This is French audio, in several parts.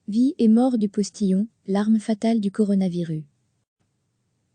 Vie et mort du postillon, l'arme fatale du coronavirus.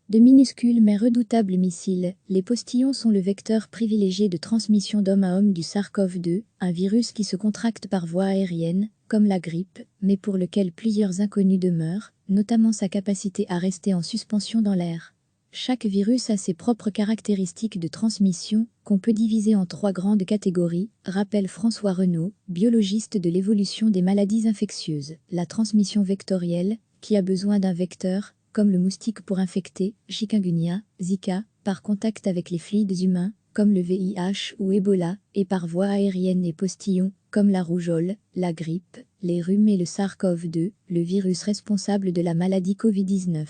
De minuscules mais redoutables missiles, les postillons sont le vecteur privilégié de transmission d'homme à homme du SARS-CoV-2, un virus qui se contracte par voie aérienne, comme la grippe, mais pour lequel plusieurs inconnus demeurent, notamment sa capacité à rester en suspension dans l'air. Chaque virus a ses propres caractéristiques de transmission, qu'on peut diviser en 3 grandes catégories, rappelle François Renaud, biologiste de l'évolution des maladies infectieuses. La transmission vectorielle, qui a besoin d'un vecteur, comme le moustique pour infecter, chikungunya, Zika, par contact avec les fluides humains, comme le VIH ou Ebola, et par voie aérienne et postillons, comme la rougeole, la grippe, les rhumes et le SARS-CoV-2, le virus responsable de la maladie Covid-19.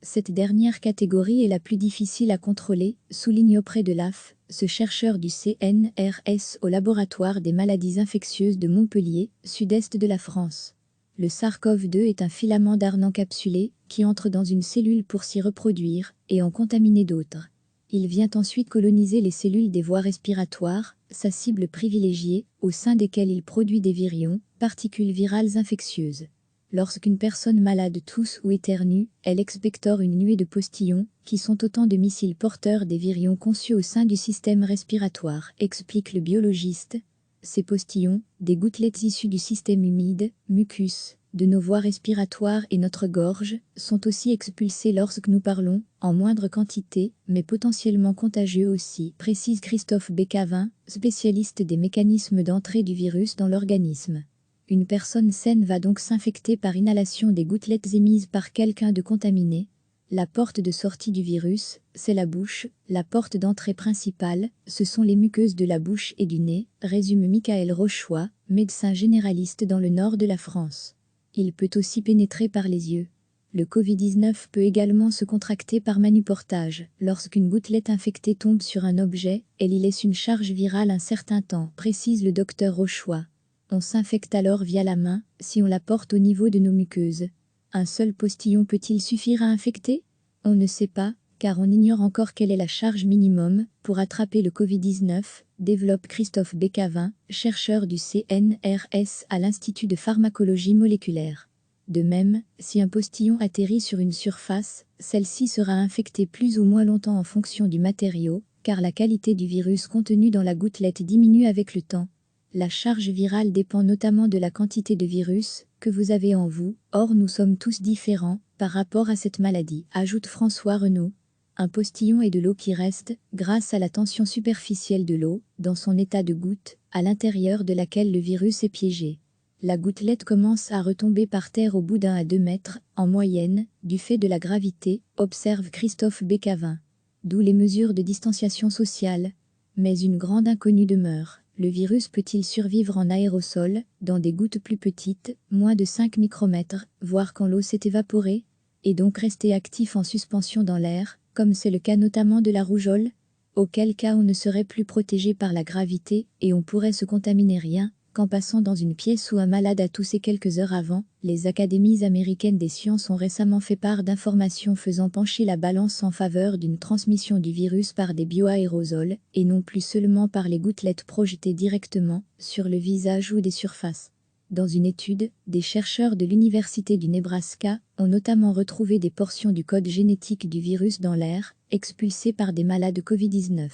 Cette dernière catégorie est la plus difficile à contrôler, souligne auprès de l'AF, ce chercheur du CNRS au laboratoire des maladies infectieuses de Montpellier, sud-est de la France. Le SARS-CoV-2 est un filament d'ARN encapsulé qui entre dans une cellule pour s'y reproduire et en contaminer d'autres. Il vient ensuite coloniser les cellules des voies respiratoires, sa cible privilégiée, au sein desquelles il produit des virions, particules virales infectieuses. Lorsqu'une personne malade tousse ou éternue, elle expectore une nuée de postillons, qui sont autant de missiles porteurs des virions conçus au sein du système respiratoire, explique le biologiste. Ces postillons, des gouttelettes issues du système humide, mucus, de nos voies respiratoires et notre gorge, sont aussi expulsés lorsque nous parlons, en moindre quantité, mais potentiellement contagieux aussi, précise Christophe Bécavin, spécialiste des mécanismes d'entrée du virus dans l'organisme. Une personne saine va donc s'infecter par inhalation des gouttelettes émises par quelqu'un de contaminé. La porte de sortie du virus, c'est la bouche, la porte d'entrée principale, ce sont les muqueuses de la bouche et du nez, résume Michael Rochois, médecin généraliste dans le nord de la France. Il peut aussi pénétrer par les yeux. Le Covid-19 peut également se contracter par manuportage. Lorsqu'une gouttelette infectée tombe sur un objet, elle y laisse une charge virale un certain temps, précise le docteur Rochois. On s'infecte alors via la main, si on la porte au niveau de nos muqueuses. Un seul postillon peut-il suffire à infecter? On ne sait pas, car on ignore encore quelle est la charge minimum pour attraper le Covid-19, développe Christophe Bécavin, chercheur du CNRS à l'Institut de pharmacologie moléculaire. De même, si un postillon atterrit sur une surface, celle-ci sera infectée plus ou moins longtemps en fonction du matériau, car la qualité du virus contenu dans la gouttelette diminue avec le temps. La charge virale dépend notamment de la quantité de virus que vous avez en vous, or nous sommes tous différents par rapport à cette maladie, ajoute François Renaud. Un postillon est de l'eau qui reste, grâce à la tension superficielle de l'eau, dans son état de goutte, à l'intérieur de laquelle le virus est piégé. La gouttelette commence à retomber par terre au bout d'1 à 2 mètres, en moyenne, du fait de la gravité, observe Christophe Bécavin. D'où les mesures de distanciation sociale. Mais une grande inconnue demeure. Le virus peut-il survivre en aérosol, dans des gouttes plus petites, moins de 5 micromètres, voire quand l'eau s'est évaporée, et donc rester actif en suspension dans l'air, comme c'est le cas notamment de la rougeole? Auquel cas on ne serait plus protégé par la gravité, et on pourrait se contaminer rien qu'en passant dans une pièce où un malade a toussé quelques heures avant. Les académies américaines des sciences ont récemment fait part d'informations faisant pencher la balance en faveur d'une transmission du virus par des bioaérosols, et non plus seulement par les gouttelettes projetées directement sur le visage ou des surfaces. Dans une étude, des chercheurs de l'Université du Nebraska ont notamment retrouvé des portions du code génétique du virus dans l'air, expulsé par des malades Covid-19.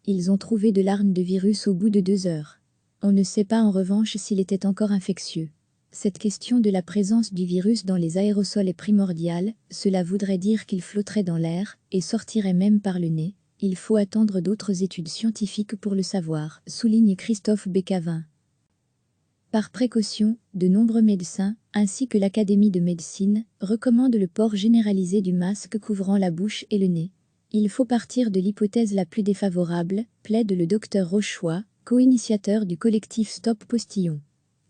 Ils ont trouvé de l'ARN de virus au bout de 2 heures. On ne sait pas en revanche s'il était encore infectieux. Cette question de la présence du virus dans les aérosols est primordiale, cela voudrait dire qu'il flotterait dans l'air, et sortirait même par le nez. Il faut attendre d'autres études scientifiques pour le savoir, souligne Christophe Bécavin. Par précaution, de nombreux médecins, ainsi que l'Académie de médecine, recommandent le port généralisé du masque couvrant la bouche et le nez. Il faut partir de l'hypothèse la plus défavorable, plaide le docteur Rochois, co-initiateur du collectif Stop Postillon.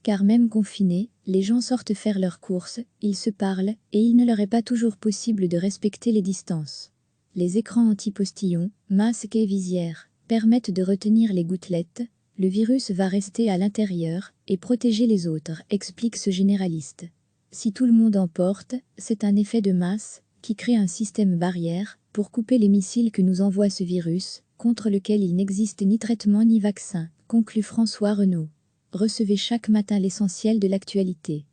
Car même confinés, les gens sortent faire leurs courses, ils se parlent, et il ne leur est pas toujours possible de respecter les distances. Les écrans anti-postillons, masques et visières, permettent de retenir les gouttelettes. Le virus va rester à l'intérieur et protéger les autres, explique ce généraliste. Si tout le monde en porte, c'est un effet de masse qui crée un système barrière pour couper les missiles que nous envoie ce virus, contre lequel il n'existe ni traitement ni vaccin, conclut François Renaud. Recevez chaque matin l'essentiel de l'actualité.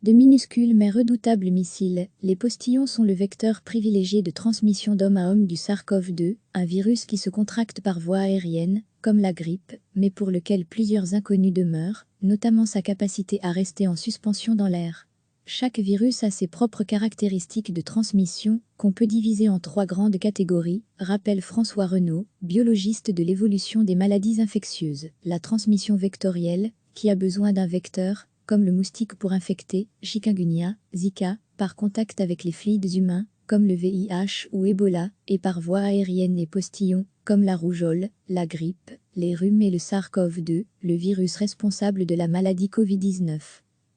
De minuscules mais redoutables missiles, les postillons sont le vecteur privilégié de transmission d'homme à homme du SARS-CoV-2, un virus qui se contracte par voie aérienne, comme la grippe, mais pour lequel plusieurs inconnus demeurent, notamment sa capacité à rester en suspension dans l'air. Chaque virus a ses propres caractéristiques de transmission, qu'on peut diviser en 3 grandes catégories, rappelle François Renaud, biologiste de l'évolution des maladies infectieuses. La transmission vectorielle, qui a besoin d'un vecteur, comme le moustique pour infecter, chikungunya, Zika, par contact avec les fluides humains, comme le VIH ou Ebola, et par voie aérienne et postillons, comme la rougeole, la grippe, les rhumes et le SARS-CoV-2, le virus responsable de la maladie Covid-19.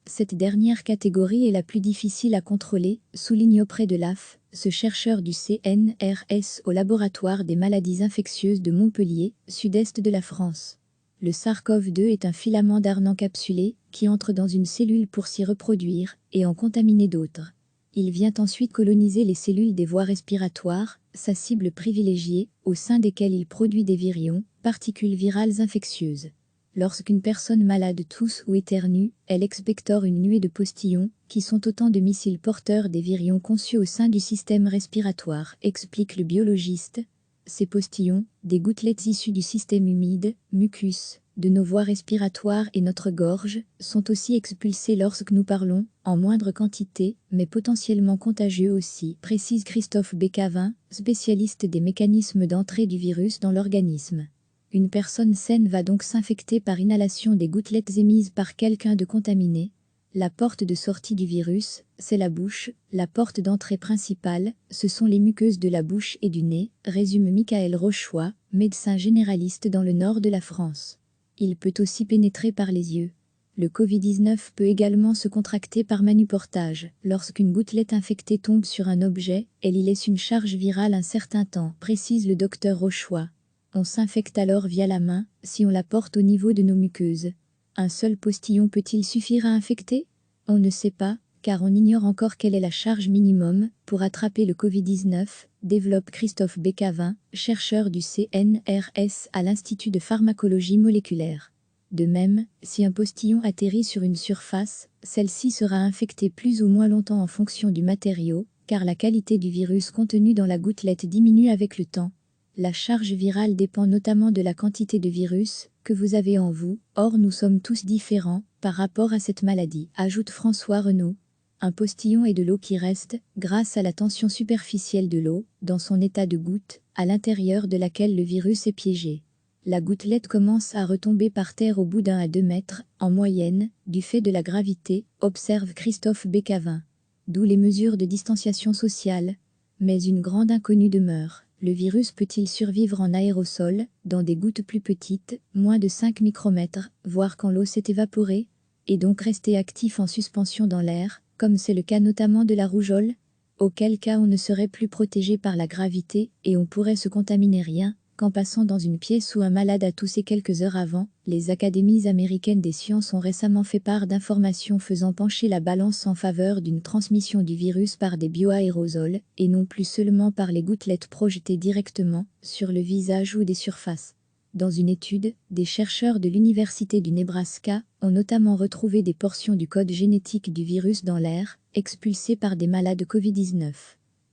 Cette dernière catégorie est la plus difficile à contrôler, souligne auprès de l'AF, ce chercheur du CNRS au laboratoire des maladies infectieuses de Montpellier, sud-est de la France. Le SARS-CoV-2 est un filament d'ARN encapsulé qui entre dans une cellule pour s'y reproduire et en contaminer d'autres. Il vient ensuite coloniser les cellules des voies respiratoires, sa cible privilégiée, au sein desquelles il produit des virions, particules virales infectieuses. Lorsqu'une personne malade tousse ou éternue, elle expectore une nuée de postillons, qui sont autant de missiles porteurs des virions conçus au sein du système respiratoire, explique le biologiste. Ces postillons, des gouttelettes issues du système humide, mucus, de nos voies respiratoires et notre gorge, sont aussi expulsés lorsque nous parlons, en moindre quantité, mais potentiellement contagieux aussi, précise Christophe Bécavin, spécialiste des mécanismes d'entrée du virus dans l'organisme. Une personne saine va donc s'infecter par inhalation des gouttelettes émises par quelqu'un de contaminé. La porte de sortie du virus, c'est la bouche, la porte d'entrée principale, ce sont les muqueuses de la bouche et du nez, résume Michael Rochois, médecin généraliste dans le nord de la France. Il peut aussi pénétrer par les yeux. Le Covid-19 peut également se contracter par manuportage. Lorsqu'une gouttelette infectée tombe sur un objet, elle y laisse une charge virale un certain temps, précise le docteur Rochois. On s'infecte alors via la main, si on la porte au niveau de nos muqueuses. Un seul postillon peut-il suffire à infecter? On ne sait pas, car on ignore encore quelle est la charge minimum pour attraper le Covid-19, développe Christophe Bécavin, chercheur du CNRS à l'Institut de pharmacologie moléculaire. De même, si un postillon atterrit sur une surface, celle-ci sera infectée plus ou moins longtemps en fonction du matériau, car la qualité du virus contenu dans la gouttelette diminue avec le temps. La charge virale dépend notamment de la quantité de virus que vous avez en vous, or nous sommes tous différents par rapport à cette maladie, ajoute François Renaud. Un postillon est de l'eau qui reste, grâce à la tension superficielle de l'eau, dans son état de goutte, à l'intérieur de laquelle le virus est piégé. La gouttelette commence à retomber par terre au bout d'1 à 2 mètres, en moyenne, du fait de la gravité, observe Christophe Bécavin. D'où les mesures de distanciation sociale. Mais une grande inconnue demeure. Le virus peut-il survivre en aérosol, dans des gouttes plus petites, moins de 5 micromètres, voire quand l'eau s'est évaporée, et donc rester actif en suspension dans l'air, comme c'est le cas notamment de la rougeole? Auquel cas on ne serait plus protégé par la gravité, et on pourrait se contaminer rien qu'en passant dans une pièce où un malade a toussé quelques heures avant. Les académies américaines des sciences ont récemment fait part d'informations faisant pencher la balance en faveur d'une transmission du virus par des bioaérosols, et non plus seulement par les gouttelettes projetées directement sur le visage ou des surfaces. Dans une étude, des chercheurs de l'Université du Nebraska ont notamment retrouvé des portions du code génétique du virus dans l'air, expulsé par des malades Covid-19.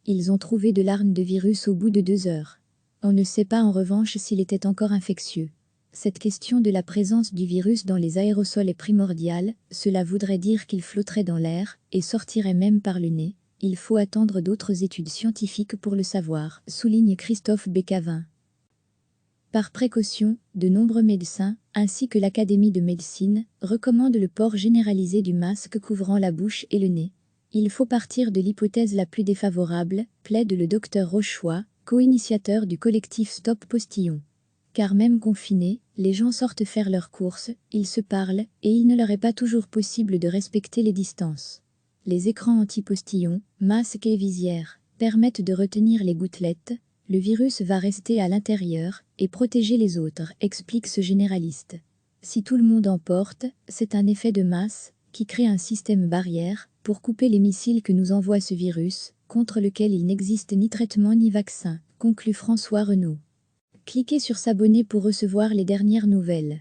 Ils ont trouvé de l'ARN de virus au bout de 2 heures. On ne sait pas en revanche s'il était encore infectieux. Cette question de la présence du virus dans les aérosols est primordiale, cela voudrait dire qu'il flotterait dans l'air, et sortirait même par le nez. Il faut attendre d'autres études scientifiques pour le savoir, souligne Christophe Bécavin. Par précaution, de nombreux médecins, ainsi que l'Académie de médecine, recommandent le port généralisé du masque couvrant la bouche et le nez. Il faut partir de l'hypothèse la plus défavorable, plaide le docteur Rochois, co-initiateur du collectif Stop Postillon. Car même confinés, les gens sortent faire leurs courses, ils se parlent, et il ne leur est pas toujours possible de respecter les distances. Les écrans anti-postillons, masques et visières, permettent de retenir les gouttelettes. Le virus va rester à l'intérieur et protéger les autres, explique ce généraliste. Si tout le monde en porte, c'est un effet de masse qui crée un système barrière pour couper les missiles que nous envoie ce virus, contre lequel il n'existe ni traitement ni vaccin, conclut François Renaud. Cliquez sur s'abonner pour recevoir les dernières nouvelles.